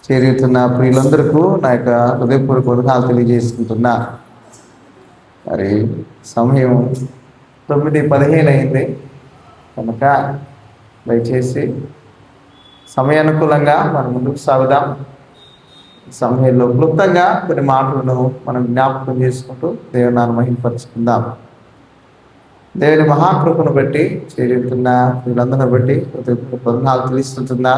చేరుతున్న ప్రియులందరికీ నా యొక్క హృదయపూర్వక వందనాలు తెలియజేసుకుంటున్నా. మరి సమయం 9:15 అయింది కనుక దయచేసి సమయానుకూలంగా మనం ముందుకు సాగుదాం. సమయంలో క్లుప్తంగా కొన్ని మాటలను మనం జ్ఞాపకం చేసుకుంటూ దేవుని నామమును మహిమపరుచుకుందాం. దేవుని మహాకృపను బట్టి చేరుతున్న వీళ్ళందరిని బట్టి వందనాలు తెలుస్తుంటున్నా.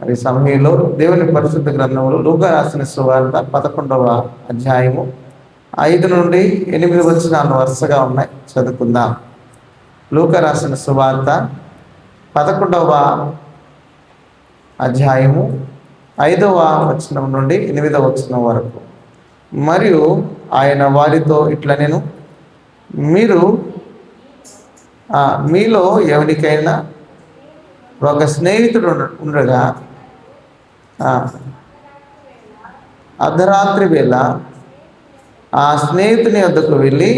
మరి సమయంలో దేవుని పరిశుద్ధ గ్రంథంలో లూకా రాసిన సువార్త 11వ అధ్యాయము 5 నుండి 8 వచనాలు వరుసగా ఉన్నాయి, చదువుకుందాం. లూకా రాసిన సువార్త 11వ అధ్యాయము 5వ వచనం నుండి 8వ వచనం వరకు. మరియు ఆయన వారితో ఇట్లా, నేను మీలో ఎవరికైనా ఒక స్నేహితుడు ఉండగా అర్ధరాత్రి వేళ ఆ స్నేహితుని వద్దకు వెళ్ళి,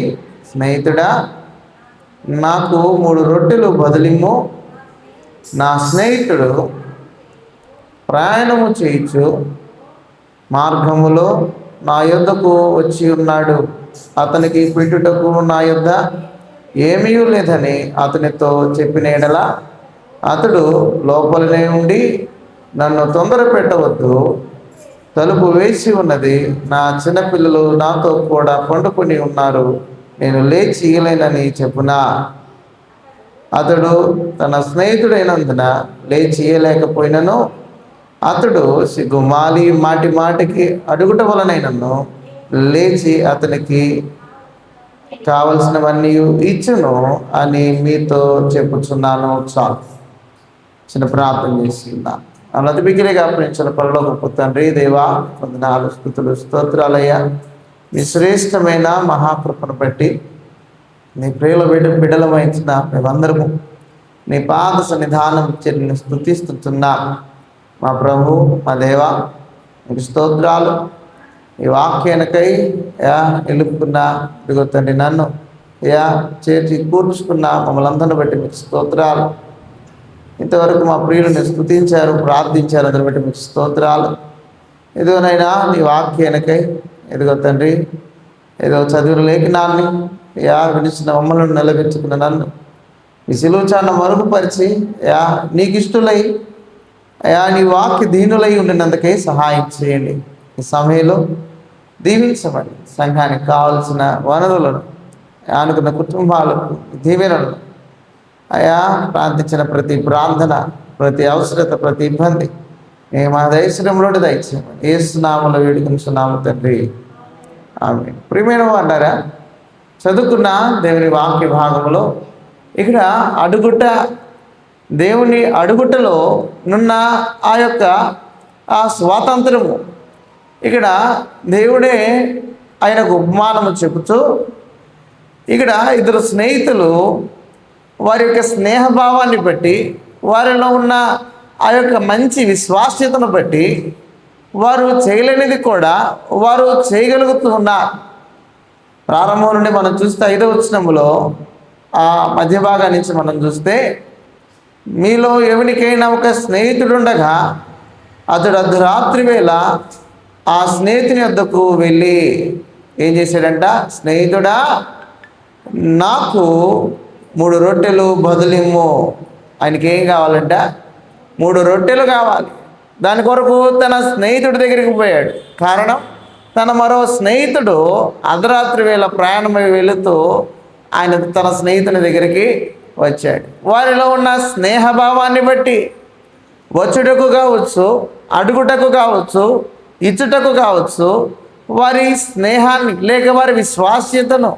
స్నేహితుడా, నాకు 3 రొట్టెలు బదులిమ్ము, నా స్నేహితుడు ప్రయాణము చేయించు మార్గములో నా యొద్దకు వచ్చి ఉన్నాడు, అతనికి పెట్టుటకు నా యొద్ద ఏమీ లేదని అతనితో చెప్పిన ఎడల అతడు లోపలనే ఉండి, నన్ను తొందర పెట్టవద్దు, తలుపు వేసి ఉన్నది, నా చిన్నపిల్లలు నాతో కూడా పండుకొని ఉన్నారు, నేను లేచి ఇయ్యలేనని చెప్పునా. అతడు తన స్నేహితుడైనందున లేచి ఇయ్యలేకపోయినను అతడు సిగ్గుమాలి మాటికి అడుగుట వలనైనను లేచి అతనికి కావలసినవన్నీ ఇచ్చును అని మీతో చెప్పుచున్నాను. చాలు. చిన్న ప్రార్థన చేసిందా. అన్నది మిగిలిగా ప్రేమించిన పరలోకపు తండ్రి, దేవా, వందనాలు, స్తుతులు, స్తోత్రాలయ్యా. మీ శ్రేష్టమైన మహాకృపను బట్టి నీ ప్రియుల బిడ్డలు వహించిన మేమందరము నీ పాద సన్నిధానం చెల్లిని స్తుతిస్తున్నా. మా ప్రభు, మా దేవా, మీకు స్తోత్రాలు. ఈ వాక్యానికై నిలుపుకున్న ఇదిగో తండ్రి, నన్ను చేర్చి కూర్చుకున్న మమ్మల్ని అందరిని బట్టి మీకు స్తోత్రాలు. ఇంతవరకు మా ప్రియులను స్తుతించారు, ప్రార్థించారు, అందరిని బట్టి మీకు స్తోత్రాలు. ఇదిగోనైనా నీ వాక్యానికై ఇదిగో తండ్రి, ఏదో చదివిన లేఖనాన్ని విడిచిన మమ్మల్ని నిలబెట్టుకున్న నన్ను ఈ శిలువచాన్న మరుగుపరిచి నీకు ఇష్టలై నీ వాక్య దీనులై ఉండినందుకై సహాయం చేయండి. ఈ సమయంలో దీవించమని సంఘానికి కావలసిన వనరులను, అనుకున్న కుటుంబాలకు దీవెనలను, ప్రార్థించిన ప్రతి ప్రార్థన, ప్రతి అవసరత, ప్రతి ఇబ్బంది మా దైశ్వర్యంలోని దయచేయమని యేసునామములో వేడుకొనుచున్నాము తండ్రి, ఆమేన్. ప్రియమైన వారులారా, చదువుకున్న దేవుని వాక్య భాగంలో ఇక్కడ అడుగుట, దేవుని అడుగుటలో నున్న ఆ యొక్క స్వాతంత్రము, ఇక్కడ దేవుడే ఆయనకు ఉపమానము చెబుతూ, ఇక్కడ 2 స్నేహితులు వారి యొక్క స్నేహభావాన్ని బట్టి, వారిలో ఉన్న ఆ యొక్క మంచి విశ్వాస్యతను బట్టి వారు చేయలేనిది కూడా వారు చేయగలుగుతూ ఉన్నారు. ప్రారంభం నుండి మనం చూస్తే 5వ వచనములో ఆ మధ్య భాగం నుంచి మనం చూస్తే, మీలో ఎవరికైనా ఒక స్నేహితుడుండగా అతడు అర్ధరాత్రి వేళ ఆ స్నేహితుని వద్దకు వెళ్ళి ఏం చేశాడంట, స్నేహితుడా, నాకు 3 రొట్టెలు బదులిమ్ము. ఆయనకి ఏం కావాలంట, 3 రొట్టెలు కావాలి. దాని కొరకు తన స్నేహితుడి దగ్గరికి పోయాడు. కారణం, తన మరో స్నేహితుడు అర్ధరాత్రి వేళ ప్రయాణమై వెళుతూ ఆయన తన స్నేహితుని దగ్గరికి వచ్చాడు. వారిలో ఉన్న స్నేహభావాన్ని బట్టి వచ్చుటకు కావచ్చు, అడుగుటకు కావచ్చు, ఇచ్చుటకు కావచ్చు, వారి స్నేహాన్ని లేక వారి విశ్వాస్యతను,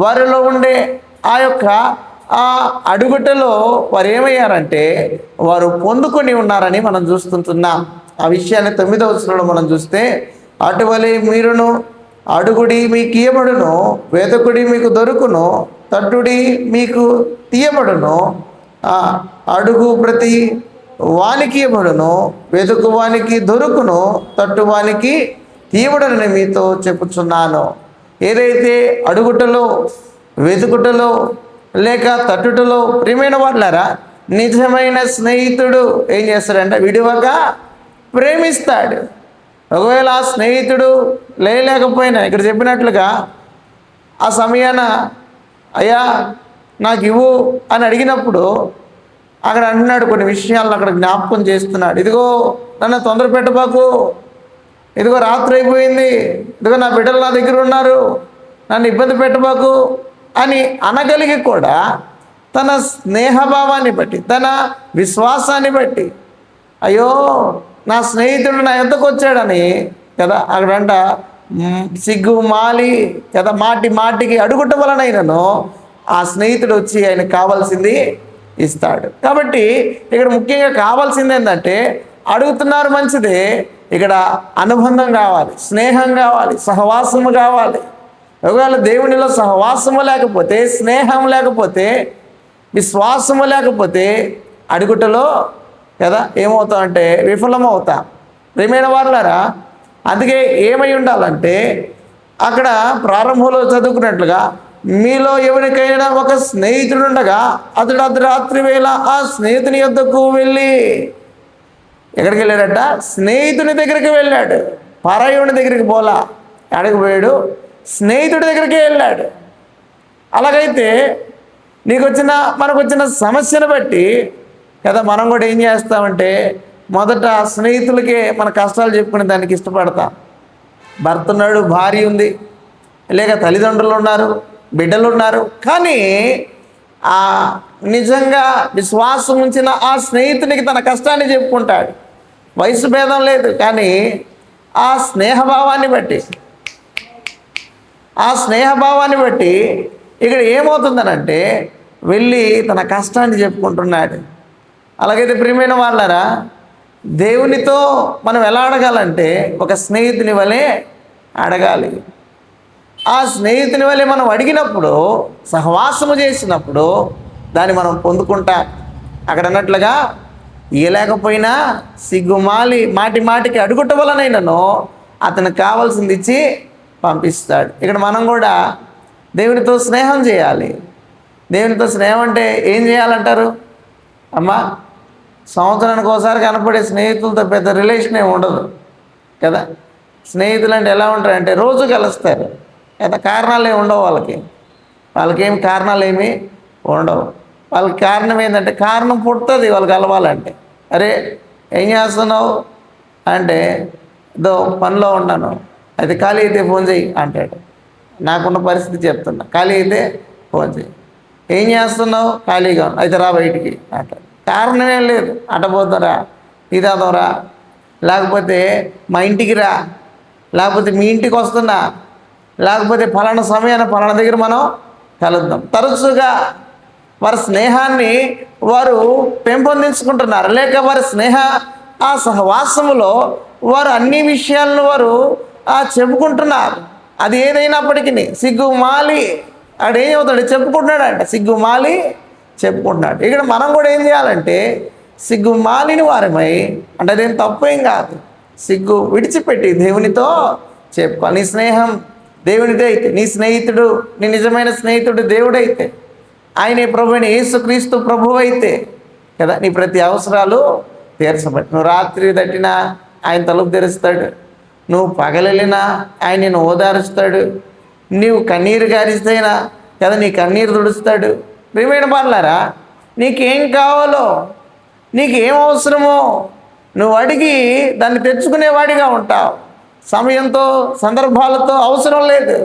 వారిలో ఉండే ఆ యొక్క అడుగుటలో వారు ఏమయ్యారంటే వారు పొందుకొని ఉన్నారని మనం చూస్తుంటున్నాం. ఆ విషయాన్ని 9వ వచనంలో మనం చూస్తే, అటువలే మీరును అడుగుడి మీకు ఇయ్యబడును, వెదకుడి మీకు దొరుకును, తట్టుడి మీకు తీయబడును, అడుగు ప్రతి వానికి ఇవ్వబడును, వెతుకు వానికి దొరుకును, తట్టు వానికి తీయబడునని మీతో చెప్పుచున్నాను. ఏదైతే అడుగుటలో, వెతుకుటలో లేక తట్టుటలో ప్రియమైన వాళ్ళారా, నిజమైన స్నేహితుడు ఏం చేస్తాడంటే విడివక ప్రేమిస్తాడు. ఒకవేళ ఆ స్నేహితుడు లేకపోయినా ఇక్కడ చెప్పినట్లుగా ఆ సమయాన అయ్యా నాకు ఇవ్వు అని అడిగినప్పుడు అక్కడ అంటున్నాడు, కొన్ని విషయాలను అక్కడ జ్ఞాపకం చేస్తున్నాడు. ఇదిగో నన్ను తొందర పెట్టబాకు, ఇదిగో రాత్రి అయిపోయింది, ఇదిగో నా బిడ్డలు నా దగ్గర ఉన్నారు, నన్ను ఇబ్బంది పెట్టబాకు అని అనగలిగి కూడా తన స్నేహభావాన్ని బట్టి, తన విశ్వాసాన్ని బట్టి, అయ్యో నా స్నేహితుడు నా యొద్దకు వచ్చాడని కదా అక్కడంట సిగ్గు మాలి కదా మాటికి అడుగుట వలనైనను ఆ స్నేహితుడు వచ్చి ఆయనకు కావాల్సింది ఇస్తాడు. కాబట్టి ఇక్కడ ముఖ్యంగా కావాల్సింది ఏంటంటే, అడుగుతున్నారు మంచిదే, ఇక్కడ అనుబంధం కావాలి, స్నేహం కావాలి, సహవాసము కావాలి. ఒకవేళ దేవునిలో సహవాసము లేకపోతే, స్నేహం లేకపోతే, విశ్వాసము లేకపోతే అడుగుటలో కదా ఏమవుతామంటే విఫలమవుతాం. ప్రియమైన వారులారా, అందుకే ఏమై ఉండాలంటే అక్కడ ప్రారంభంలో చదువుకున్నట్లుగా, మీలో ఎవరికైనా ఒక స్నేహితుడు ఉండగా అతడు అర్ధరాత్రి వేళ ఆ స్నేహితుని యొద్దకు వెళ్ళి, ఎక్కడికి వెళ్ళాడట? స్నేహితుని దగ్గరికి వెళ్ళాడు, పరాయుని దగ్గరికి పోలా, ఎక్కడికి పోయాడు? స్నేహితుడి దగ్గరికి వెళ్ళాడు. అలాగైతే మనకు వచ్చిన సమస్యను బట్టి కదా మనం కూడా ఏం చేస్తామంటే, మొదట స్నేహితులకే మన కష్టాలు చెప్పుకునే దానికి ఇష్టపడతాం. భర్త ఉన్నాడు, భార్య ఉంది, లేక తల్లిదండ్రులు ఉన్నారు, బిడ్డలు ఉన్నారు, కానీ ఆ నిజంగా విశ్వాసం ఉంచిన ఆ స్నేహితునికి తన కష్టాన్ని చెప్పుకుంటాడు. వయసు భేదం లేదు, కానీ ఆ స్నేహభావాన్ని బట్టి ఇక్కడ ఏమవుతుందనంటే వెళ్ళి తన కష్టాన్ని చెప్పుకుంటున్నాడు. అలాగైతే ప్రియమైన వాళ్ళారా, దేవునితో మనం ఎలా అడగాలంటే ఒక స్నేహితుని వలె అడగాలి. ఆ స్నేహితుని వలె మనం అడిగినప్పుడు, సహవాసము చేసినప్పుడు దాన్ని మనం పొందుకుంటాం. అక్కడ అన్నట్లుగా ఇయ్యలేకపోయినా సిగ్గుమాలి మాటికి అడుగుట వలనైనను అతనికి కావాల్సింది ఇచ్చి పంపిస్తాడు. ఇక్కడ మనం కూడా దేవునితో స్నేహం చేయాలి. దేవునితో స్నేహం అంటే ఏం చేయాలంటారు? అమ్మా, సంవత్సరానికి ఒకసారి కనపడే స్నేహితులతో పెద్ద రిలేషన్ ఏమి ఉండదు కదా. స్నేహితులు అంటే ఎలా ఉంటారంటే రోజు కలుస్తారు కదా, కారణాలు ఏమి ఉండవు వాళ్ళకేం కారణాలు ఏమి ఉండవు. వాళ్ళకి కారణం ఏంటంటే, కారణం పుడుతుంది వాళ్ళకి కలవాలంటే. అరే ఏం చేస్తున్నావు అంటే, ఏదో పనిలో ఉన్నాను, అయితే ఖాళీ అయితే ఫోన్ చేయి అంటాడు. నాకున్న పరిస్థితి చెప్తున్నా, ఖాళీ అయితే ఫోన్ చేయి. ఏం చేస్తున్నావు? ఖాళీగా అయితే రా బయటికి అంటాడు. కారణమేం లేదు, అటపోతారా, ఇదాదోరా, లేకపోతే మా ఇంటికి రా, లేకపోతే మీ ఇంటికి వస్తున్నా, లేకపోతే ఫలానా సమయాన్ని ఫలానా దగ్గర మనం కలుద్దాం. తరచుగా వారి స్నేహాన్ని వారు పెంపొందించుకుంటున్నారు, లేక వారి ఆ సహవాసములో వారు అన్ని విషయాలను వారు చెప్పుకుంటున్నారు. అది ఏదైనప్పటికీ సిగ్గుమాలి ఆడేం అవుతాడు, చెప్పుకుంటున్నాడంట, సిగ్గుమాలి చెప్పుకుంటున్నాడు. ఇక్కడ మనం కూడా ఏం చేయాలంటే సిగ్గుమాలిని వారమై, అంటే అదేం తప్పేం కాదు, సిగ్గు విడిచిపెట్టి దేవునితో చెప్పుకోవాలి. నీ స్నేహం దేవునిదే అయితే, నీ స్నేహితుడు, నీ నిజమైన స్నేహితుడు దేవుడైతే, ఆయనే ప్రభు అయిన యేసుక్రీస్తు ప్రభువు అయితే కదా నీ ప్రతి అవసరాలు తీర్చబట్టి. నువ్వు రాత్రి తట్టినా ఆయన తలుపు తెరుస్తాడు, నువ్వు పగలెళ్ళినా ఆయన నిన్ను ఓదారుస్తాడు, నీవు కన్నీరు గారిస్తేనా కదా నీ కన్నీరు తుడుస్తాడు. ప్రియమైన వాళ్ళారా, నీకేం కావాలో, నీకేం అవసరమో నువ్వు అడిగి దాన్ని తెచ్చుకునేవాడిగా ఉంటావు. సమయంతో సందర్భాలతో అవసరం లేదు.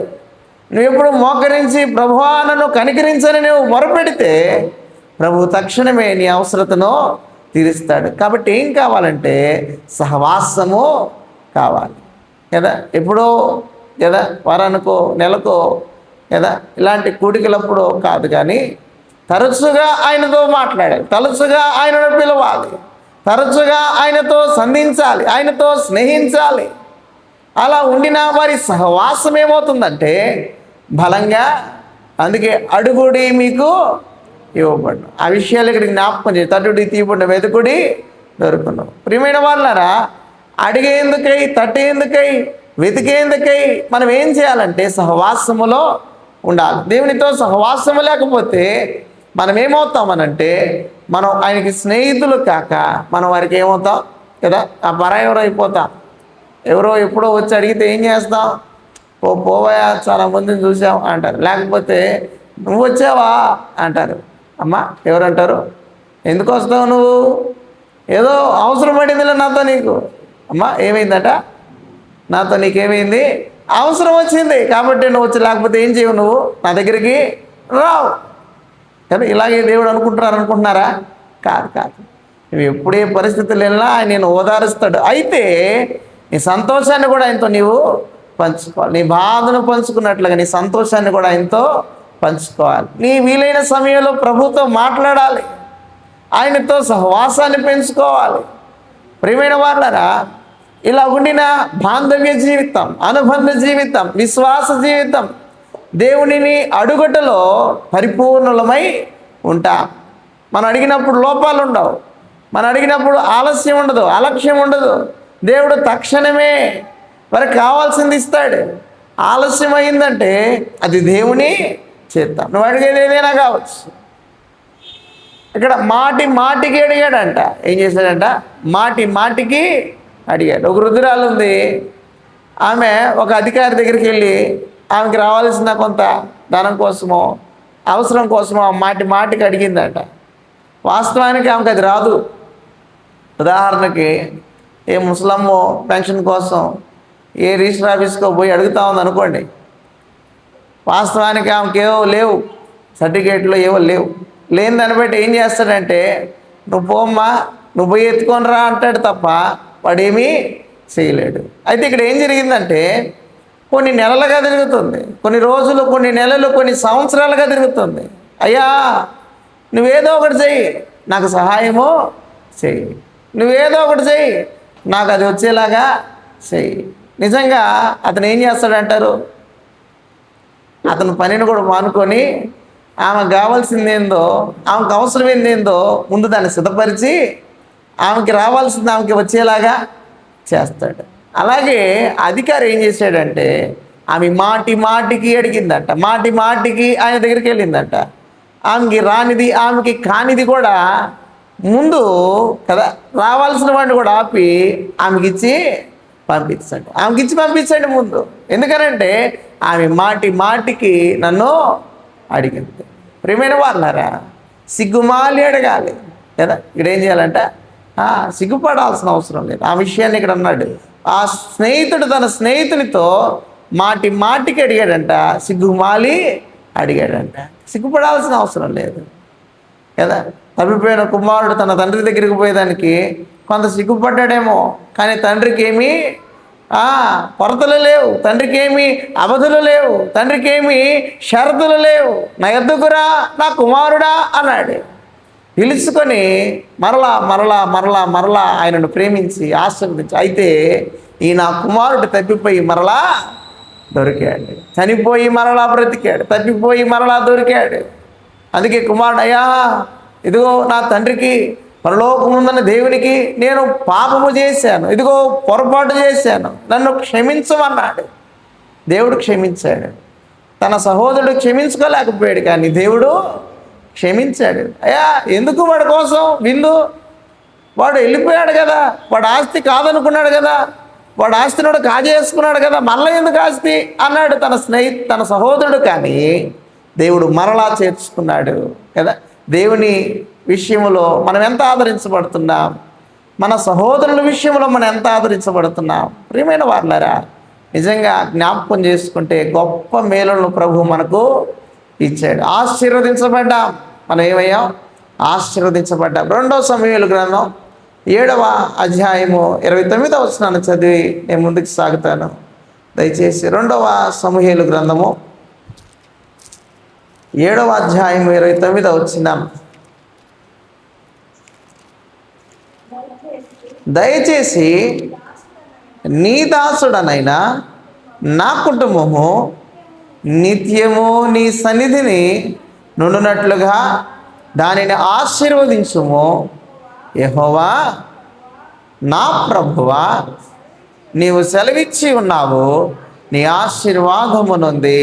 నువ్వు ఎప్పుడు మోకరించి ప్రభువా నన్ను కనికరించని నువ్వు మొరపెడితే ప్రభు తక్షణమే నీ అవసరతను తీరుస్తాడు. కాబట్టి ఏం కావాలంటే సహవాసము కావాలి కదా. ఎప్పుడో కదా వారానికో నెలకో కదా ఇలాంటి కూడికలప్పుడు కాదు, కానీ తరచుగా ఆయనతో మాట్లాడాలి, తరచుగా ఆయనను పిలవాలి, తరచుగా ఆయనతో సంధించాలి, ఆయనతో స్నేహించాలి. అలా ఉండిన వారి సహవాసం ఏమవుతుందంటే బలంగా, అందుకే అడుగుడి మీకు ఇవ్వబడు. ఆ విషయాలు ఇక్కడ జ్ఞాపకం చేసి తట్టుడి తీయబడిన వెతుకుడి దొరుకును. ప్రియమైన వాళ్ళారా, అడిగేందుకై, తట్టేందుకై, వెతికేందుకై మనం ఏం చేయాలంటే సహవాసములో ఉండాలి. దేవునితో సహవాసము లేకపోతే మనం ఏమవుతామనంటే మనం ఆయనకి స్నేహితులు కాక మనం వారికి ఏమవుతాం? కదా, ఆ పరాయవరం అయిపోతాం. ఎవరో ఎప్పుడో వచ్చి అడిగితే ఏం చేస్తాం? పోవయా, చాలా మందిని చూసాం అంటారు. లేకపోతే నువ్వు వచ్చావా అంటారు. అమ్మా ఎవరంటారు? ఎందుకు వస్తావు నువ్వు? ఏదో అవసరం పడిందిలే నాతో నీకు. అమ్మా ఏమైందట? నాతో నీకేమైంది? అవసరం వచ్చింది కాబట్టి నువ్వు వచ్చి, లేకపోతే ఏం చేయవు నువ్వు నా దగ్గరికి రావు కదా. ఇలాగే దేవుడు అనుకుంటున్నారా? కాదు కాదు. నువ్వు ఎప్పుడే పరిస్థితులు వెళ్ళినా ఆయన నేను ఓదారుస్తాడు. అయితే నీ సంతోషాన్ని కూడా ఆయనతో నీవు పంచుకోవాలి. నీ బాధను పంచుకున్నట్లుగా నీ సంతోషాన్ని కూడా ఆయనతో పంచుకోవాలి. నీ వీలైన సమయంలో ప్రభుతో మాట్లాడాలి, ఆయనతో సహవాసాన్ని పెంచుకోవాలి. ప్రియమైన వాళ్ళరా, ఇలా ఉండిన బాంధవ్య జీవితం, అనుబంధ జీవితం, విశ్వాస జీవితం, దేవునిని అడుగుటలో పరిపూర్ణులమై ఉంటాం. మనం అడిగినప్పుడు లోపాలు ఉండవు, మనం అడిగినప్పుడు ఆలస్యం ఉండదు, అలక్ష్యం ఉండదు. దేవుడు తక్షణమే మనకు కావాల్సింది ఇస్తాడు. ఆలస్యం అయిందంటే అది దేవుని చేద్దాం. నువ్వు అడిగేది ఏదైనా కావచ్చు. ఇక్కడ మాటికి అడిగాడంట. ఏం చేశాడంట? మాటికి అడిగాడు. ఒక వృద్ధురాలు ఉంది, ఆమె ఒక అధికారి దగ్గరికి వెళ్ళి ఆమెకి రావాల్సిన కొంత ధనం కోసమో అవసరం కోసమో మాటికి అడిగిందట. వాస్తవానికి ఆమెకు అది రాదు. ఉదాహరణకి ఏ ముసలమ్మో పెన్షన్ కోసం ఏ రిజిస్టర్ ఆఫీస్కో పోయి అడుగుతా ఉంది అనుకోండి. వాస్తవానికి ఆమెకి ఏవో లేవు, సర్టిఫికేట్లో ఏవో లేవు. లేని దాన్ని బట్టి ఏం చేస్తాడంటే, నువ్వు పోమ్మా, నువ్వు పోయి ఎత్తుకొని రా అంటాడు తప్ప వాడేమీ చేయలేడు. అయితే ఇక్కడ ఏం జరిగిందంటే, కొన్ని నెలలుగా తిరుగుతుంది, కొన్ని రోజులు, కొన్ని నెలలు, కొన్ని సంవత్సరాలుగా తిరుగుతుంది. అయ్యా నువ్వేదో ఒకటి చెయ్యి, నాకు సహాయమో చెయ్యి, నువ్వేదో ఒకటి చెయ్యి, నాకు అది వచ్చేలాగా చెయ్యి. నిజంగా అతను ఏం చేస్తాడంటారు? అతను పనిని కూడా మానుకొని ఆమెకు కావాల్సిందేందో, ఆమెకు అవసరమైందేందో ముందు దాన్ని సిద్ధపరిచి ఆమెకి రావాల్సింది ఆమెకి వచ్చేలాగా చేస్తాడు. అలాగే అధికారి ఏం చేశాడంటే, ఆమె మాటికి అడిగిందట, మాటికి ఆయన దగ్గరికి వెళ్ళిందట. ఆమెకి రానిది, ఆమెకి కానిది కూడా ముందు కదా, రావాల్సిన వాడిని కూడా ఆపి ఆమెకి ఇచ్చి పంపించండి ముందు. ఎందుకనంటే ఆమె మాటికి నన్ను అడిగింది. ప్రియమైన వాళ్ళారా, సిగ్గుమాలి అడగాలి కదా. ఇక్కడ ఏం చేయాలంట? సిగ్గుపడాల్సిన అవసరం లేదు. ఆ విషయాన్ని ఇక్కడ అన్నాడు. ఆ స్నేహితుడు తన స్నేహితునితో మాటికి అడిగాడంట, సిగ్గుమాలి అడిగాడంట. సిగ్గుపడాల్సిన అవసరం లేదు కదా. తప్పిపోయిన కుమారుడు తన తండ్రి దగ్గరికి పోయేదానికి కొంత సిగ్గుపడ్డాడేమో, కానీ తండ్రికి ఏమీ కొరతలు లేవు, తండ్రికి ఏమీ అవధులు లేవు, తండ్రికి ఏమీ షరతులు లేవు. నా ఎద్దుకురా నా కుమారుడా అన్నాడు. పిలుచుకొని మరలా ఆయనను ప్రేమించి ఆశీర్వదించి, అయితే ఈ నా కుమారుడు తప్పిపోయి మరలా దొరికాడు, చనిపోయి మరలా బ్రతికాడు, తప్పిపోయి మరలా దొరికాడు. అందుకే కుమారుడు, అయ్యా ఇదిగో నా తండ్రికి, పరలోకముందున్న దేవునికి నేను పాపము చేశాను, ఇదిగో పొరపాటు చేశాను, నన్ను క్షమించమన్నాడు. దేవుడు క్షమించాడు. తన సహోదరుడు క్షమించుకోలేకపోయాడు, కానీ దేవుడు క్షమించాడు. అయ్యా ఎందుకు వాడి కోసం విందు? వాడు వెళ్ళిపోయాడు కదా, వాడు ఆస్తి కాదనుకున్నాడు కదా, వాడు ఆస్తిని కూడా కాజేసుకున్నాడు కదా, మరలా ఎందుకు ఆస్తి అన్నాడు తన సహోదరుడు. కానీ దేవుడు మరలా చేర్చుకున్నాడు కదా. దేవుని విషయంలో మనం ఎంత ఆదరించబడుతున్నాం, మన సహోదరుల విషయంలో మనం ఎంత ఆదరించబడుతున్నాం. ప్రియమైన వాళ్ళారా, నిజంగా జ్ఞాపకం చేసుకుంటే గొప్ప మేలులను ప్రభు మనకు ఇచ్చాడు. ఆశీర్వదించబడ్డాం. మనం ఏమయ్యాం? ఆశీర్వదించబడ్డాం. 2వ సమూయేలు గ్రంథం 7వ అధ్యాయము 29వ వచనాన్ని చదివి నేను ముందుకు సాగుతాను. దయచేసి 2వ సమూయేలు గ్రంథము 7వ అధ్యాయము 29వ వచనం. దయచేసి నీ దాసుడనైనా నా కుటుంబము నిత్యము నీ సన్నిధిని నుండునట్లుగా దానిని ఆశీర్వదించుము. యెహోవా నా ప్రభువా, నీవు సెలవిచ్చి ఉన్నావు, నీ ఆశీర్వాదము నుండి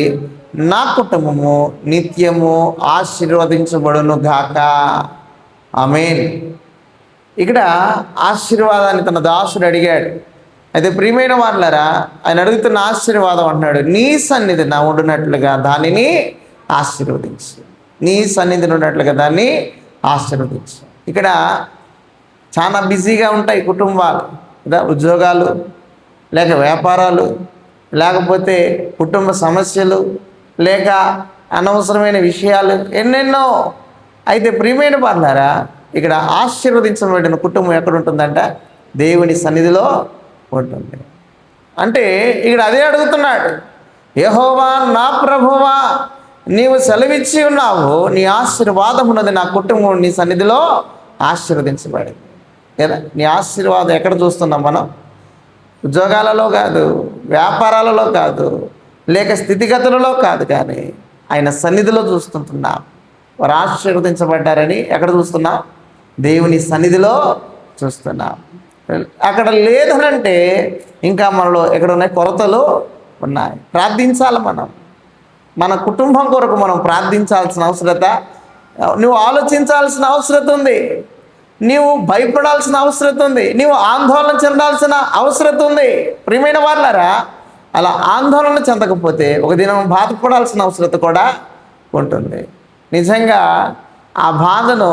నా కుటుంబము నిత్యము ఆశీర్వదించబడును గాక. ఆమేన్. ఇక్కడ ఆశీర్వాదాన్ని తన దాసుడు అడిగాడు. అయితే ప్రియమైన వాళ్ళరా, ఆయన అడుగుతున్న ఆశీర్వాదం అంటున్నాడు, నీ సన్నిధి నా ఉండునట్లుగా దానిని ఆశీర్వదించు. నీ సన్నిధిని ఉన్నట్లుగా దాన్ని ఆశీర్వదించు. ఇక్కడ చాలా బిజీగా ఉంటాయి కుటుంబాలు కదా, ఉద్యోగాలు లేక వ్యాపారాలు, లేకపోతే కుటుంబ సమస్యలు, లేక అనవసరమైన విషయాలు ఎన్నెన్నో. అయితే ప్రియమైన వాళ్ళారా, ఇక్కడ ఆశీర్వదించబడిన కుటుంబం ఎక్కడ ఉంటుందంట? దేవుని సన్నిధిలో ఉంటుంది. అంటే ఇక్కడ అదే అడుగుతున్నాడు, యెహోవా నా ప్రభువా, నీవు సెలవిచ్చి ఉన్నావు, నీ ఆశీర్వాదం ఉన్నది నా కుటుంబం నీ సన్నిధిలో ఆశీర్వదించబడింది కదా. నీ ఆశీర్వాదం ఎక్కడ చూస్తున్నాం మనం? ఉద్యోగాలలో కాదు, వ్యాపారాలలో కాదు, లేక స్థితిగతులలో కాదు, కానీ ఆయన సన్నిధిలో చూస్తుంటున్నాం. వారు ఆశీర్వదించబడ్డారని ఎక్కడ చూస్తున్నాం? దేవుని సన్నిధిలో చూస్తున్నాం. అక్కడ లేదనంటే ఇంకా మనలో ఎక్కడ ఉన్నాయి? కొరతలు ఉన్నాయి. ప్రార్థించాలి. మన కుటుంబం కొరకు మనం ప్రార్థించాల్సిన అవసరత, నువ్వు ఆలోచించాల్సిన అవసరం ఉంది, నీవు భయపడాల్సిన అవసరం ఉంది, నీవు ఆందోళన చెందాల్సిన అవసరం ఉంది. ప్రియమైన వాళ్ళారా, అలా ఆందోళన చెందకపోతే ఒక దినం బాధపడాల్సిన అవసరం కూడా ఉంటుంది. నిజంగా ఆ బాధను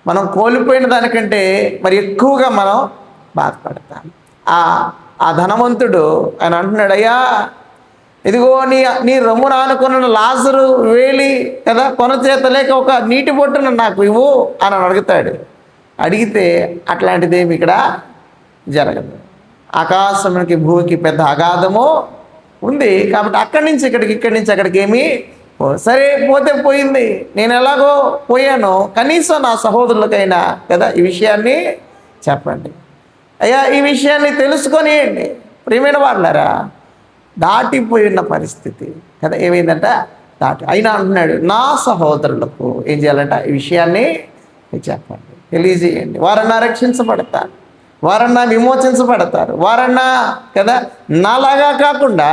మనం కోల్పోయిన దానికంటే మరి ఎక్కువగా మనం బాధపడతాం. ఆ ధనవంతుడు ఆయన అంటున్నాడు, అయ్యా ఇదిగో నీ రొమ్మున ఆనుకున్న లాజరు వేలి కదా కొన చేత లేక ఒక నీటి బొట్టును నాకు ఇవ్వు అని అడుగుతాడు. అడిగితే అట్లాంటిదేమి ఇక్కడ జరగదు. ఆకాశంకి భూమికి పెద్ద అగాధము ఉంది కాబట్టి అక్కడి నుంచి అక్కడికి ఏమీ సరే పోతే పోయింది, నేను ఎలాగో పోయాను, కనీసం నా సహోదరులకైనా కదా ఈ విషయాన్ని చెప్పండి, అయ్యా ఈ విషయాన్ని తెలుసుకొనియండి. ప్రియమైన వాళ్ళారా, దాటిపోయిన పరిస్థితి కదా ఏమైందంట, అయినా అంటున్నాడు, నా సహోదరులకు ఏం చేయాలంట, ఈ విషయాన్ని చెప్పండి, తెలియజేయండి. వారన్నా రక్షించబడతారు, వారన్నా విమోచించబడతారు, వారన్నా కదా నాలాగా కాకుండా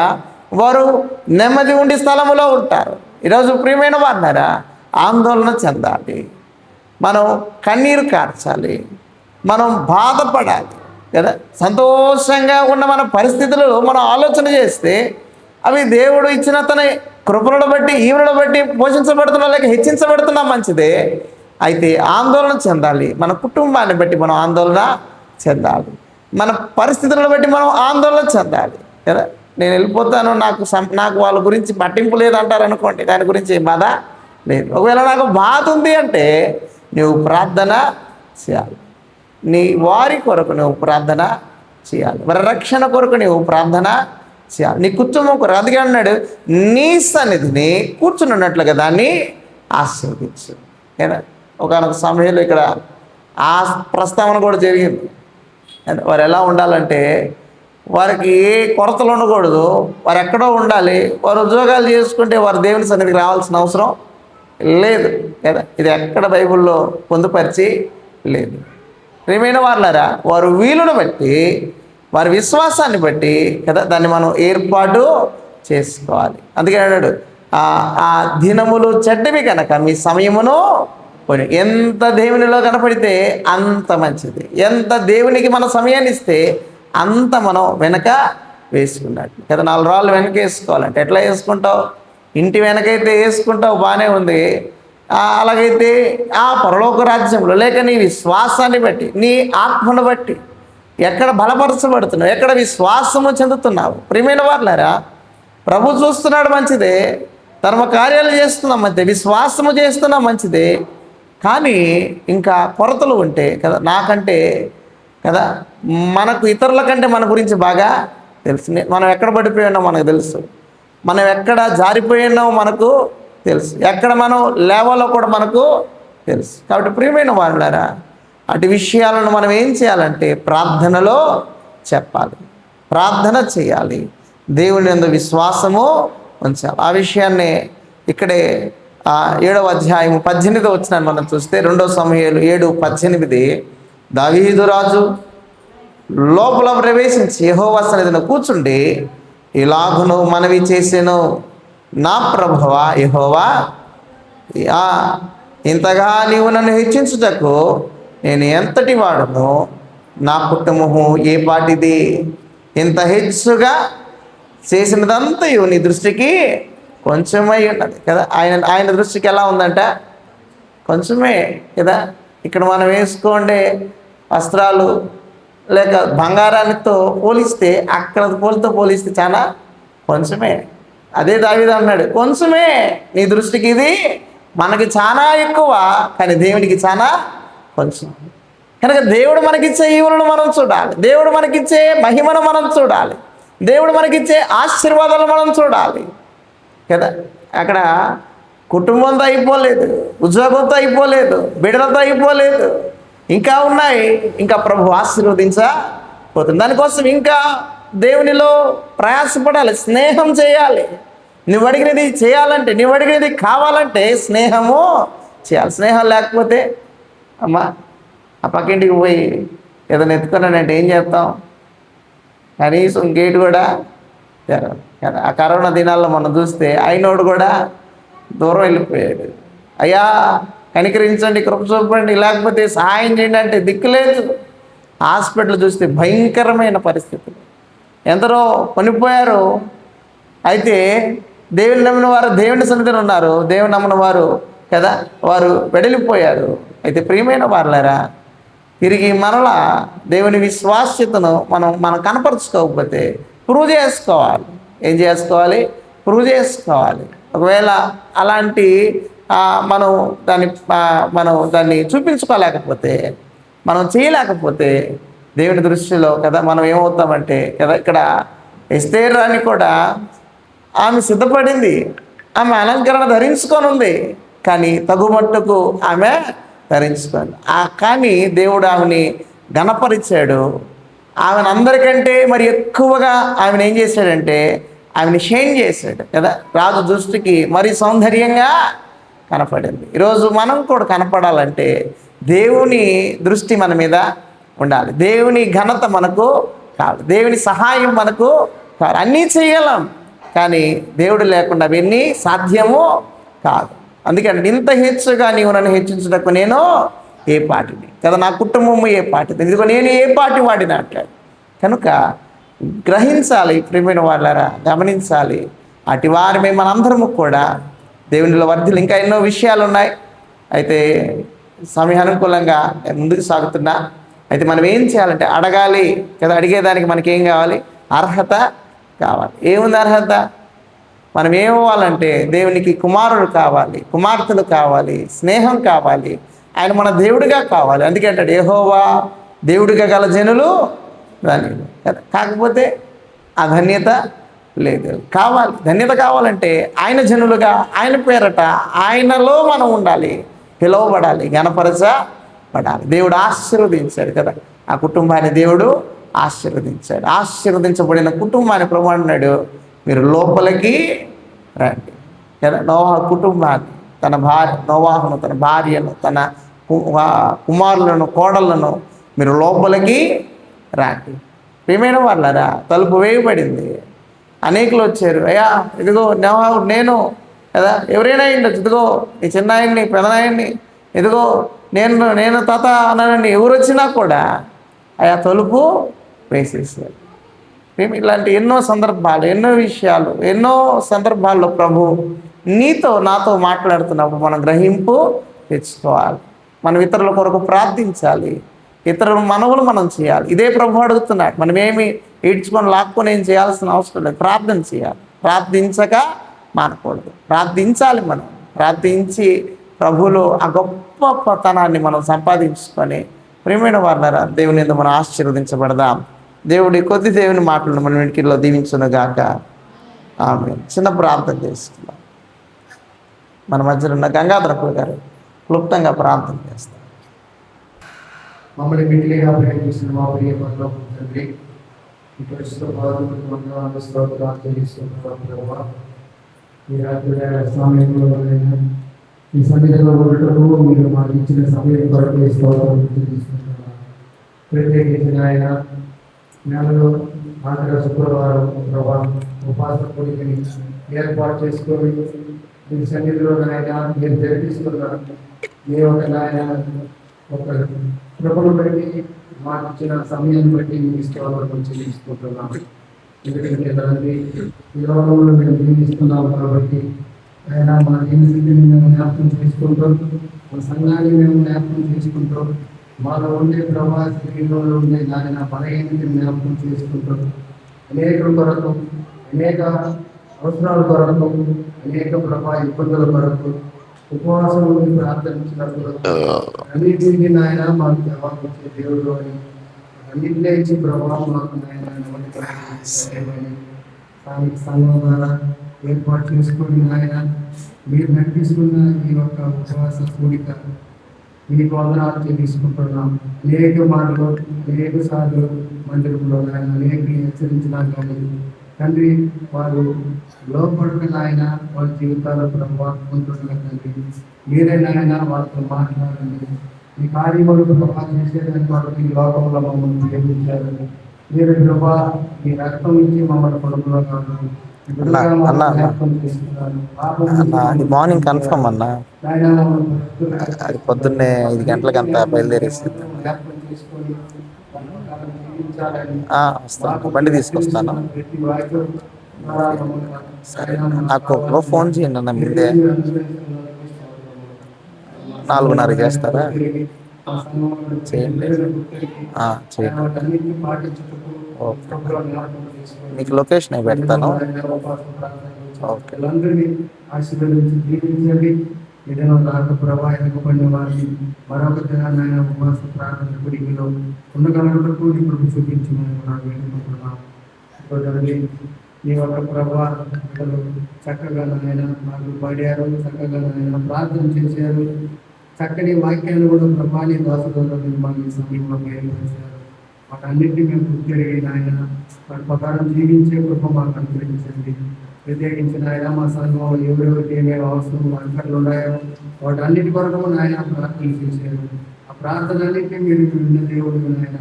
వారు నెమ్మది ఉండి స్థలములో ఉంటారు. ఈరోజు ప్రియమైన వారున్నారా, ఆందోళన చెందాలి, మనం కన్నీరు కార్చాలి, మనం బాధపడాలి కదా. సంతోషంగా ఉన్న మన పరిస్థితులు మనం ఆలోచన చేస్తే అవి దేవుడు ఇచ్చిన తన కృపలను బట్టి ఈవులను బట్టి పోషించబడుతున్నా లేక హెచ్చించబడుతున్నా మంచిదే. అయితే ఆందోళన చెందాలి, మన కుటుంబాన్ని బట్టి మనం ఆందోళన చెందాలి, మన పరిస్థితులను బట్టి మనం ఆందోళన చెందాలి కదా. నేను వెళ్ళిపోతాను, నాకు వాళ్ళ గురించి పట్టింపు లేదంటారు అనుకోండి, దాని గురించి ఏం బాధ లేదు. ఒకవేళ నాకు బాధ ఉంది అంటే నువ్వు ప్రార్థన చేయాలి, నీ వారి కొరకు నువ్వు ప్రార్థన చేయాలి, వారి రక్షణ కొరకు నువ్వు ప్రార్థన చేయాలి, నీ కుటుంబం కొరకు. అందుకే అన్నాడు, నీ సన్నిధిని కూర్చున్నట్లుగా దాన్ని ఆశీర్వదించు కదా. ఒకనొక సమయంలో ఇక్కడ ఆ ప్రస్తావన కూడా జరిగింది. వారు ఎలా ఉండాలంటే వారికి ఏ కొరతలు ఉండకూడదు, వారు ఎక్కడో ఉండాలి, వారు ఉద్యోగాలు చేసుకుంటే వారు దేవుని సన్నిధికి రావాల్సిన అవసరం లేదు కదా. ఇది ఎక్కడ బైబిల్లో పొందుపరిచి లేదు. ప్రియమైన వాళ్ళారా, వారు వీలును బట్టి వారి విశ్వాసాన్ని బట్టి కదా దాన్ని మనం ఏర్పాటు చేసుకోవాలి. అందుకే అన్నాడు, ఆ దినములు చెడ్డవి కనుక మీ సమయమును పోయి, ఎంత దేవునిలో కనపడితే అంత మంచిది, ఎంత దేవునికి మన సమయాన్ని ఇస్తే అంత మనం వెనక వేసుకున్నట్టు కదా. 4 రాళ్ళు వెనక వేసుకోవాలంటే ఎట్లా వేసుకుంటావు? ఇంటి వెనకైతే వేసుకుంటావు, బాగానే ఉంది. అలాగైతే ఆ పరలోక రాజ్యంలో లేక నీ విశ్వాసాన్ని బట్టి నీ ఆత్మను బట్టి ఎక్కడ బలపరచబడుతున్నావు, ఎక్కడ విశ్వాసము చెందుతున్నావు. ప్రియమైన వాళ్ళారా, ప్రభు చూస్తున్నాడు మంచిదే, ధర్మ కార్యాలు చేస్తున్నాం మంచిదే, విశ్వాసము చేస్తున్నాం మంచిదే. కానీ ఇంకా కొరతలు ఉంటే కదా, నాకంటే కదా మనకు ఇతరుల కంటే మన గురించి బాగా తెలుసు. మనం ఎక్కడ పడిపోయినామో మనకు తెలుసు, మనం ఎక్కడ జారిపోయినామో మనకు తెలుసు, ఎక్కడ మనం లేవాలో కూడా మనకు తెలుసు. కాబట్టి ప్రియమైన వాళ్ళారా, అటు విషయాలను మనం ఏం చేయాలంటే ప్రార్థనలో చెప్పాలి, ప్రార్థన చేయాలి, దేవుని యందు విశ్వాసము ఉంచాలి. ఆ విషయాన్ని ఇక్కడే 7వ అధ్యాయం 18వ వచనాన్ని మనం చూస్తే 2 సమూయేలు 7:18 దావీదు రాజు లోపల ప్రవేశించి యెహోవా సన్నిధిలో కూర్చుండి ఇలాగును మనవి చేసెను, నా ప్రభువా యెహోవా, ఇంతగా నీవు నన్ను హెచ్చించుటకు నేను ఎంతటి వాడునో నా కుటుంబము ఏ పాటిది, ఇంత హెచ్చుగా చేసినదంతయు నీ దృష్టికి కొంచెమై ఉన్నది కదా. ఆయన దృష్టికి ఎలా ఉందంట? కొంచెమే కదా. ఇక్కడ మనం వేసుకోండే వస్త్రాలు లేక బంగారానితో పోలిస్తే అక్కడ పోలిస్తే చాలా కొంచెమే. అదే దావీదు అన్నాడు, కొంచెమే నీ దృష్టికి ఇది, మనకి చాలా ఎక్కువ, కానీ దేవుడికి చాలా కొంచెం. కనుక దేవుడు మనకిచ్చే ఈవులను మనం చూడాలి, దేవుడు మనకిచ్చే మహిమను మనం చూడాలి, దేవుడు మనకిచ్చే ఆశీర్వాదాలు మనం చూడాలి కదా. అక్కడ కుటుంబంతో అయిపోలేదు, ఉద్యోగంతో అయిపోలేదు, బిడ్డలతో అయిపోలేదు, ఇంకా ఉన్నాయి. ఇంకా ప్రభు ఆశీర్వదించబోతుంది. దానికోసం ఇంకా దేవునిలో ప్రయాసపడాలి, స్నేహం చేయాలి. నువ్వు అడిగినది చేయాలంటే, నువ్వు అడిగినది కావాలంటే స్నేహము చేయాలి. స్నేహం లేకపోతే అమ్మా ఆ పక్కింటికి పోయి ఏదైనా ఎత్తుకున్నానంటే ఏం చేస్తాం? కనీసం గేటు కూడా తెరవదు కదా. ఆ కరోనా దినాల్లో మనం చూస్తే అయినోడు కూడా దూరం వెళ్ళిపోయాడు. అయ్యా కనికరించండి, కృప చూపండి, లేకపోతే సహాయం చేయండి అంటే దిక్కులేదు. హాస్పిటల్ చూస్తే భయంకరమైన పరిస్థితులు, ఎందరో కొనిపోయారు. అయితే దేవుని నమ్మిన వారు దేవుని సన్నిధిలో ఉన్నారు, దేవుని నమ్మిన వారు కదా వారు వెడలిపోయారు. అయితే ప్రియమైన వారులారా, తిరిగి మరలా దేవుని విశ్వాస్యతను మనం కనపరుచుకోకపోతే ప్రూవ్ చేసుకోవాలి. ఏం చేసుకోవాలి? ప్రూవ్ చేసుకోవాలి. ఒకవేళ అలాంటి మనం దాన్ని చూపించుకోలేకపోతే, మనం చేయలేకపోతే దేవుని దృష్టిలో కదా మనం ఏమవుతామంటే కదా, ఇక్కడ ఎస్తేరు రాణి కూడా ఆమె సిద్ధపడింది, ఆమె అలంకరణ ధరించుకొని ఉంది, కానీ తగుమట్టుకు ఆమె ధరించుకుంది. కానీ దేవుడు ఆమెని ఘనపరిచాడు. ఆమెను అందరికంటే మరి ఎక్కువగా ఆమెను ఏం చేశాడంటే ఆమెను షైన్ చేశాడు కదా. రాజు దృష్టికి మరి సౌందర్యంగా కనపడింది. ఈరోజు మనం కూడా కనపడాలంటే దేవుని దృష్టి మన మీద ఉండాలి, దేవుని ఘనత మనకు కావాలి, దేవుని సహాయం మనకు కావాలి. అన్నీ చేయగలం, కానీ దేవుడు లేకుండా అవన్నీ సాధ్యము కాదు. అందుకని ఇంత హెచ్చుగా నీవు నన్ను హెచ్చించుటకు నేను ఏ పాటిని కదా, నా కుటుంబము ఏ పాటిది, ఇదిగో నేను ఏ పాటి వాడిని అంటాడు. కనుక గ్రహించాలి, ప్రియమైన వాళ్ళారా, గమనించాలి. అటు వారి మనందరము కూడా దేవునిలో వర్ధిల్లు. ఇంకా ఎన్నో విషయాలు ఉన్నాయి, అయితే సమయానుకూలంగా ముందుకు సాగుతున్నా. అయితే మనం ఏం చేయాలంటే అడగాలి కదా. అడిగేదానికి మనకి ఏం కావాలి? అర్హత కావాలి. ఏముంది అర్హత? మనం ఏమవ్వాలంటే దేవునికి కుమారుడు కావాలి, కుమార్తెలు కావాలి, స్నేహం కావాలి, ఆయన మన దేవుడిగా కావాలి. అందుకే అంటాడు యెహోవా దేవుడిగా గల జనులు ధన్యులు. కాకపోతే ఆ ధన్యత లేదు, కావాలి. ధన్యత కావాలంటే ఆయన జనులుగా, ఆయన పేరట, ఆయనలో మనం ఉండాలి, పిలువబడాలి, ఘనపరచబడాలి. దేవుడు ఆశీర్వదించాడు కదా, ఆ కుటుంబాన్ని దేవుడు ఆశీర్వదించాడు. ఆశీర్వదించబడిన కుటుంబాన్ని ప్రభు అన్నాడు, మీరు లోపలికి రండి కదా. నోవా కుటుంబాన్ని, నోవాహును, తన భార్యను, తన కుమారులను, కోడళ్లను మీరు లోపలికి రండి. ప్రియమైన వాళ్ళారా, తలుపు వేయబడింది, అనేకులు వచ్చారు. అయ్యా ఇదిగో నోవాహు నేను కదా, ఎవరైనా ఉండొచ్చు, ఇదిగో నీ చిన్నాయన్ని, పెదనాయన్ని, ఇదిగో నేను తాత అన్నానని ఎవరు వచ్చినా కూడా అయ్యా తలుపు వేసేసారు. ఇలాంటి ఎన్నో సందర్భాలు, ఎన్నో విషయాలు, ఎన్నో సందర్భాల్లో ప్రభు నీతో నాతో మాట్లాడుతున్నప్పుడు మనం గ్రహింపు తెచ్చుకోవాలి. మనం ఇతరుల కొరకు ప్రార్థించాలి, ఇతరుల మనవులు మనం చేయాలి. ఇదే ప్రభు అడుగుతున్నాడు. మనం ఏమి ఈడ్చుకొని లాక్కొని ఏం చేయాల్సిన అవసరం లేదు, ప్రార్థన చేయాలి. ప్రార్థించక మానకూడదు, ప్రార్థించాలి. మనం ప్రార్థించి ప్రభువులో ఆ గొప్పతనాన్ని మనం సంపాదించుకొని ప్రియమైన వాళ్ళారా, దేవుని యందు మనం ఆశీర్వదించబడదాం. దేవుడి కొద్ది దేవుని మాటలను మనం ఇంటిలో దీవించునుగాక. ఆమేన్. చిన్న ప్రార్థన చేసుకుందాం. మన మధ్యలో ఉన్న గంగాధరపుల గారు క్లుప్తంగా ప్రార్థన చేస్తాం. మమ్మల్ని మిగిలిగా ప్రేమించిన మా ప్రియ పరలోకపు తండ్రి, ఈ పరిశుద్ధ పాదములకు వందనాలు, స్తోత్రాలు చెల్లిస్తున్నాము ప్రభువా. ఈ రాత్రి సమయంలో ఈ సన్నిధిలో ఉండటము మీరు మాకు ఇచ్చిన సమయం కొరకు స్తోత్రాలు చెల్లిస్తున్నాము. ప్రత్యేకించిన ఆయన నెలలో ఆంధ్ర శుక్రవారం ప్రభా ఉపాసన పొడిని ఏర్పాటు చేసుకొని మీ సన్నిధిలో నాయన మీరు జరిపిస్తున్న ఏ ఒక నాయన ఒక కృపను బట్టి మాకు ఇచ్చిన సమయాన్ని బట్టి మీకు స్తోత్రం చెల్లించుకుంటున్నాం. ఎందుకంటే తండ్రి ఈ లోకంలో మేము జీవిస్తున్నాం కాబట్టి ఆయన మా జీవితాన్ని మేము జ్ఞాపకం చేసుకుంటూ మా సంఘాన్ని మేము జ్ఞాపకం చేసుకుంటూ మాలో ఉండే ప్రవాస శరీరంలో ఉండే నాయన బలహీనతని జ్ఞాపకం చేసుకుంటూ అనేక కొరకు అనేక అవసరాల కొరకు అనేక ప్రభా ఇబ్బందుల కొరకు ఉపవాసం ఉండి ప్రార్థించినప్పుడు అన్నింటికి నాయన మాకు జవాబు ఇచ్చే దేవుడు అని అన్నింటిలో ఇచ్చి ప్రభావం మాకు నాయన స్థానిక సంఘం ద్వారా ఏర్పాటు చేసుకొని నాయన మీరు నడిపిస్తున్న ఈ యొక్క ఉపవాస కూడిక మీకు వందనాలు చెల్లించుకుంటున్నాం. అనేక మార్లు అనేక సార్లు మందిరంలో ఆయన అనేక హెచ్చరించినా కానీ తండ్రి వారు లోపడిన ఆయన వాళ్ళ జీవితాల ప్రభావం పొందుతున్నారు. తండ్రి మీరే నాయన వాళ్ళతో మాట్లాడండి. ఈ కార్యములు ప్రభావ చేసేదాన్ని వాళ్ళకి ఈ లోకంలో మమ్మల్ని ప్రేమించారు. మీరు ప్రభా మీ రక్తం ఇచ్చి మమ్మల్ని కొడుకులో కాదు అది మార్నింగ్ కన్ఫర్మ్ అన్న, అది పొద్దున్నే 5 గంటలకంతా బయలుదేరేసింది. వస్తాను, బండి తీసుకొస్తాను. సరే, నాకు ఒక ఫోన్ చేయండి అన్న, మీదే 4:30 చేస్తారా? చేయండి. చేయండి. ఓకే, మీకు లొకేషన్ అయి పెడతాను. ఓకే. ఆశీర్వదించి జీవించండి. ఏదైనా దాంట్లో ప్రభావితపడిన వారిని మరొక దినాన్న ఉపవాస ప్రార్థన గుడిలో ఉండగలగటకు ఇప్పుడు చూపించమని వేడుకుంటున్నాం. ఈ యొక్క ప్రభావాలు చక్కగా నాయన మాకు పడారు, చక్కగా నాయన ప్రార్థన చేశారు. చక్కని వాక్యాలు కూడా ప్రభాని దాసులలో మాకు సమయంలో బయలుపరిచారు. వాటన్నిటిని మేము గుర్తిరిగి నాయన వాటి ప్రకారం జీవించే కృప మాకు అనుగ్రహించండి. ప్రత్యేకించిన ఆయన మా సంఘంలో ఎవరెవరికి ఏమేమి అవసరం అక్కర్లు ఉన్నాయో వాటన్నిటి కొరకు నాయన ప్రార్థన చేశారు. ఆ ప్రార్థనన్నింటినీ మీరు విన్న దేవుడు నాయన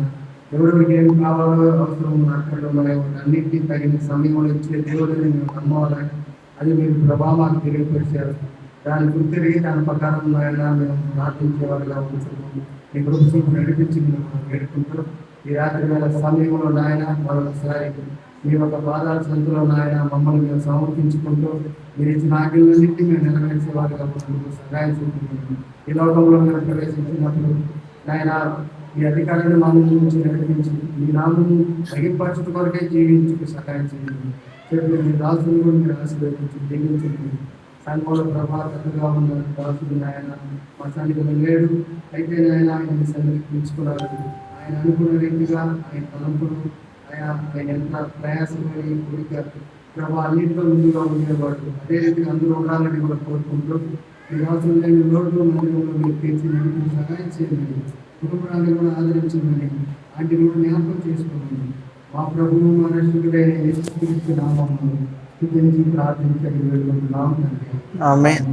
ఎవరికి ఏమి కావాలో అవసరం అక్కర్లు ఉన్నాయో వాటన్నిటికీ తగిన సమయంలో ఇచ్చే దేవుడిని మేము నమ్మాలని అది మీరు ప్రభావాన్ని తెలియపరిచారు. దాన్ని గుర్తిరిగి దాని ప్రకారం నాయన మేము ప్రార్థించేవారుగా ఉంటున్నాము. మీ గురించి నడిపించి మేము వేడుకుంటూ ఈ రాత్రి వేళ సమయంలో నాయన మరొకసారి మీ యొక్క పాదాల సంతులో నాయన మమ్మల్ని మేము సమర్పించుకుంటూ మీరు ఇచ్చిన ఆజ్ఞలన్నింటినీ మేము నెరవేర్చే వారిగా సహాయం చూపుతున్నాము. ఈ లోకంలో మేము ప్రవేశించినప్పుడు నాయన ఈ అధికారాన్ని మా నుంచి నడిపించి మీ నామను తగ్గిపరచడం కొరకే జీవించుకు సహాయం చేయండి. చెప్పి మీ దాసులు కూడా మీరు ఆశీర్వదించి దీవించండి. సంఘంలో ప్రభావితంగా ఉన్న దాసులు నాయన మా సన్నిధిలో లేడు, అయితే నాయన ఆయన సన్నిధికి పిలుచుకున్నారు. ఆయన అనుకున్న రీతిగా ఆయన తలంపులు ఆయన ఎంత ప్రయాసపడి కోరిక ప్రభావ అన్నింటిలో ముందుగా ఉండేవాడు. అదే రీతిగా అందరూ ఉండాలని కూడా కోరుకుంటూ ఈ రాజులు లేని లోటు మందిరంలో మీరు తీర్చి సహాయం చేయండి. కుటుంబాన్ని కూడా ఆదరించమని వాటిని కూడా జ్ఞాపకం చేసుకోండి. మా ప్రభువు మా రక్షకుడైన యేసుక్రీస్తు నామములో స్తుతించి ప్రార్థించని వేడుకుంటున్నాం తండ్రి. ఆమేన్.